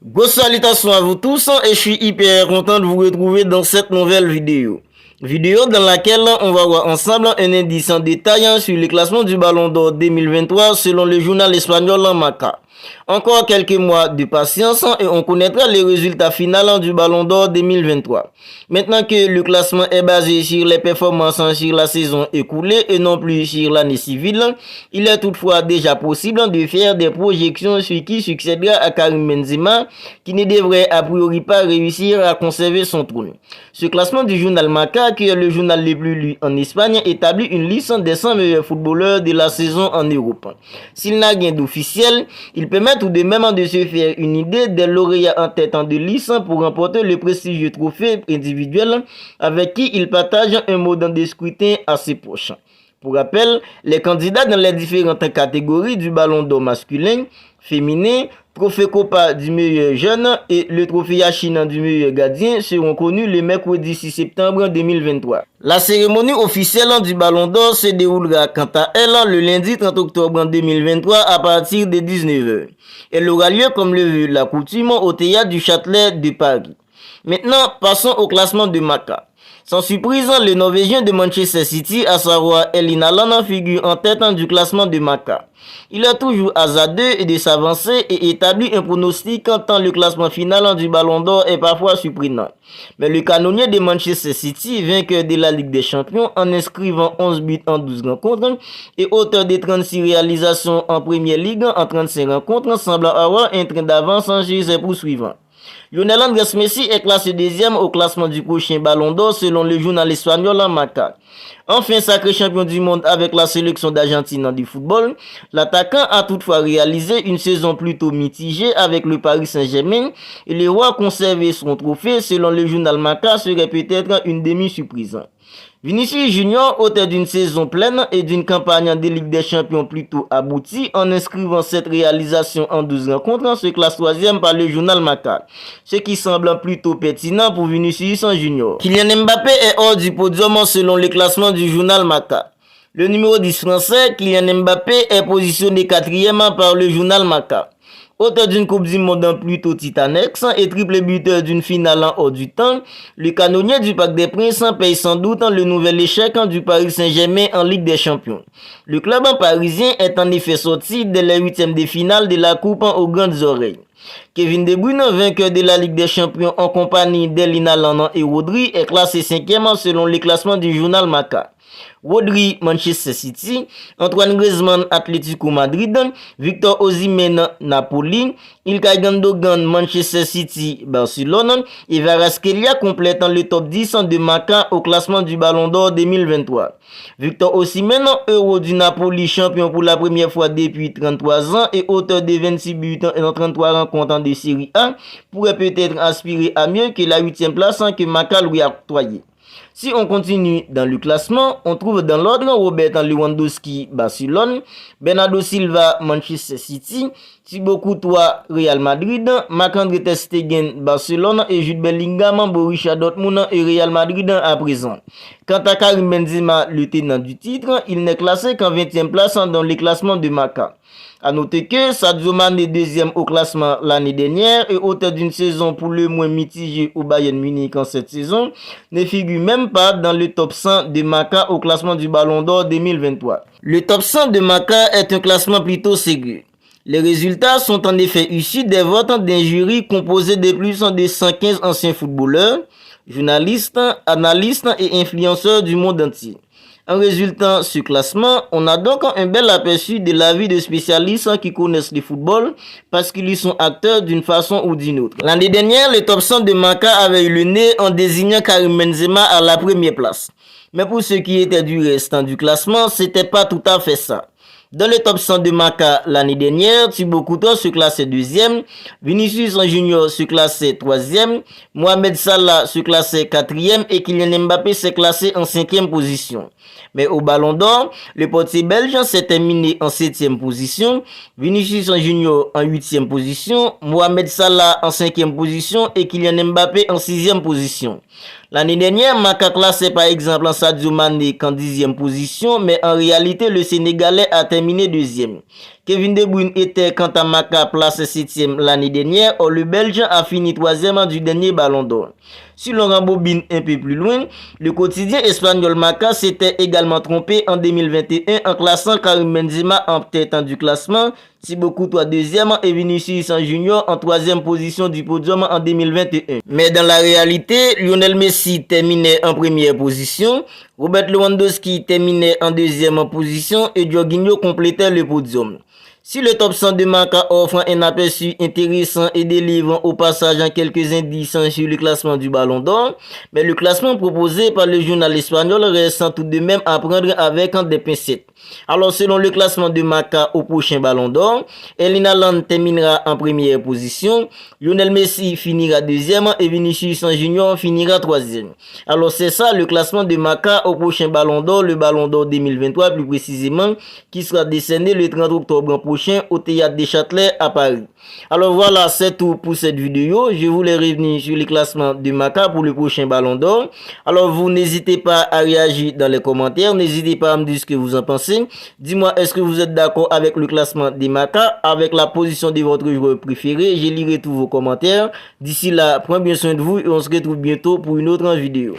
Grosse salutation à vous tous et je suis hyper content de vous retrouver dans cette nouvelle vidéo. Vidéo dans laquelle on va voir ensemble un indice en détail sur le classement du Ballon d'Or 2023 selon le journal espagnol Marca. Encore quelques mois de patience et on connaîtra les résultats finaux du Ballon d'Or 2023. Maintenant que le classement est basé sur les performances sur la saison écoulée et non plus sur l'année civile, il est toutefois déjà possible de faire des projections sur qui succédera à Karim Benzema, qui ne devrait a priori pas réussir à conserver son trône. Ce classement du journal Marca, qui est le journal le plus lu en Espagne, établit une liste des 100 meilleurs footballeurs de la saison en Europe. S'il n'a rien d'officiel, il permet tout de même de se faire une idée des lauréats en tête de liste pour remporter le prestigieux trophée individuel avec qui il partage un mode de scrutin assez proche. Pour rappel, les candidats dans les différentes catégories du Ballon d'Or masculin, féminin, trophée Copa du meilleur jeune et le trophée Yachine du meilleur gardien seront connus le mercredi 6 septembre 2023. La cérémonie officielle du Ballon d'Or se déroulera quant à elle le lundi 30 octobre 2023 à partir de 19h. Elle aura lieu comme le veut la coutume au théâtre du Châtelet de Paris. Maintenant, passons au classement de Marca. Sans surprise, le Norvégien de Manchester City, à savoir Erling Haaland, figure en tête du classement de Marca. Il a toujours hasardeux de s'avancer et établit un pronostic tant le classement final du Ballon d'Or est parfois surprenant. Mais le canonnier de Manchester City, vainqueur de la Ligue des Champions en inscrivant 11 buts en 12 rencontres et auteur de 36 réalisations en Premier League en 35 rencontres, semble avoir un train d'avance chez ses poursuivants. Lionel Andrés Messi est classé deuxième au classement du prochain Ballon d'Or selon le journal espagnol Marca. Enfin, sacré champion du monde avec la sélection d'Argentine du football, l'attaquant a toutefois réalisé une saison plutôt mitigée avec le Paris Saint-Germain et le roi conserver son trophée selon le journal Marca serait peut-être une demi-surprise. Vinicius Junior, auteur d'une saison pleine et d'une campagne de Ligue des Champions plutôt aboutie, en inscrivant cette réalisation en 12 rencontres, se classe troisième par le journal Marca, ce qui semble plutôt pertinent pour Vinicius Junior. Kylian Mbappé est hors du podium selon le classement du journal Marca. Le numéro 10 français, Kylian Mbappé, est positionné quatrième par le journal Marca. Auteur d'une Coupe du Monde plutôt titanesque et triple buteur d'une finale en hors du temps, le canonnier du Parc des Princes paye sans doute le nouvel échec du Paris Saint-Germain en Ligue des Champions. Le club parisien est en effet sorti dès les huitièmes de finale de la Coupe aux grandes oreilles. Kevin De Bruyne, vainqueur de la Ligue des Champions en compagnie d'Erling Haaland et Rodri, est classé 5e selon le classement du journal Marca. Rodri, Manchester City, Antoine Griezmann, Atlético Madrid, Victor Osimhen, Napoli, Ilkay Gundogan, Manchester City, Barcelone et Kvaratskhelia complètent le top 10 de Marca au classement du Ballon d'Or 2023. Victor Osimhen, Euro du Napoli, champion pour la première fois depuis 33 ans et auteur de 26 buts en 33 rencontres de Série A, pourrait peut-être aspirer à mieux que la 8e place que Marca lui a octroyée. Si on continue dans le classement, on trouve dans l'ordre Robert Lewandowski, Barcelone, Bernardo Silva, Manchester City, Thibaut Courtois, Real Madrid, Marc-André ter Stegen, Barcelone et Jude Bellingham, Borussia Dortmund et Real Madrid à présent. Quant à Karim Benzema, le tenant du titre, il n'est classé qu'en 20e place dans le classement de Marca. A noter que Sadio Mané est deuxième au classement l'année dernière et auteur d'une saison pour le moins mitigée au Bayern Munich en cette saison, ne figure même pas dans le top 100 de Marca au classement du Ballon d'Or 2023. Le top 100 de Marca est un classement plutôt sérieux. Les résultats sont en effet issus des votes d'un jury composé de plus de 115 anciens footballeurs, journalistes, analystes et influenceurs du monde entier. En résultant ce classement, on a donc un bel aperçu de l'avis de spécialistes qui connaissent le football parce qu'ils y sont acteurs d'une façon ou d'une autre. L'année dernière, le top 100 de Marca avait eu le nez en désignant Karim Benzema à la première place. Mais pour ce qui était du restant du classement, c'était pas tout à fait ça. Dans le top 100 de Marca l'année dernière, Thibaut Courtois se classait deuxième, Vinicius Junior se classait troisième, Mohamed Salah se classait quatrième et Kylian Mbappé s'est classé en 5e position. Mais au Ballon d'Or, le portier belge s'est terminé en 7e position, Vinicius Junior en 8e position, Mohamed Salah en 5e position et Kylian Mbappé en 6e position. L'année dernière, Marca classait par exemple en Sadio Mané qu'en 10e position, mais en réalité, le Sénégalais a terminé deuxième. Kevin De Bruyne était quant à Maka place 7e l'année dernière. Or, le Belge a fini 3e du dernier Ballon d'Or. Si l'on rembobine un peu plus loin, le quotidien espagnol Marca s'était également trompé en 2021 en classant Karim Benzema en tête du classement, Thibaut Courtois 2e et Vinicius Junior en 3e position du podium en 2021. Mais dans la réalité, Lionel Messi terminait en première position, Robert Lewandowski terminait en 2e position et Jorginho complétait le podium. Si le top 100 de Marca offre un aperçu intéressant et délivre au passage quelques indices sur le classement du Ballon d'Or, mais le classement proposé par le journal espagnol reste tout de même à prendre avec des pincettes. Alors selon le classement de Marca au prochain Ballon d'Or, Erling Haaland terminera en première position, Lionel Messi finira 2e et Vinicius Junior finira 3e. Alors c'est ça le classement de Marca au prochain Ballon d'Or, le Ballon d'Or 2023 plus précisément, qui sera décerné le 30 octobre prochain au Théâtre des Châtelets à Paris. Alors voilà, c'est tout pour cette vidéo. Je voulais revenir sur les classements de Marca pour le prochain Ballon d'Or. Alors vous n'hésitez pas à réagir dans les commentaires. N'hésitez pas à me dire ce que vous en pensez. Dis-moi, est-ce que vous êtes d'accord avec le classement de Marca, avec la position de votre joueur préféré? Je lirai tous vos commentaires. D'ici là, prenez bien soin de vous et on se retrouve bientôt pour une autre vidéo.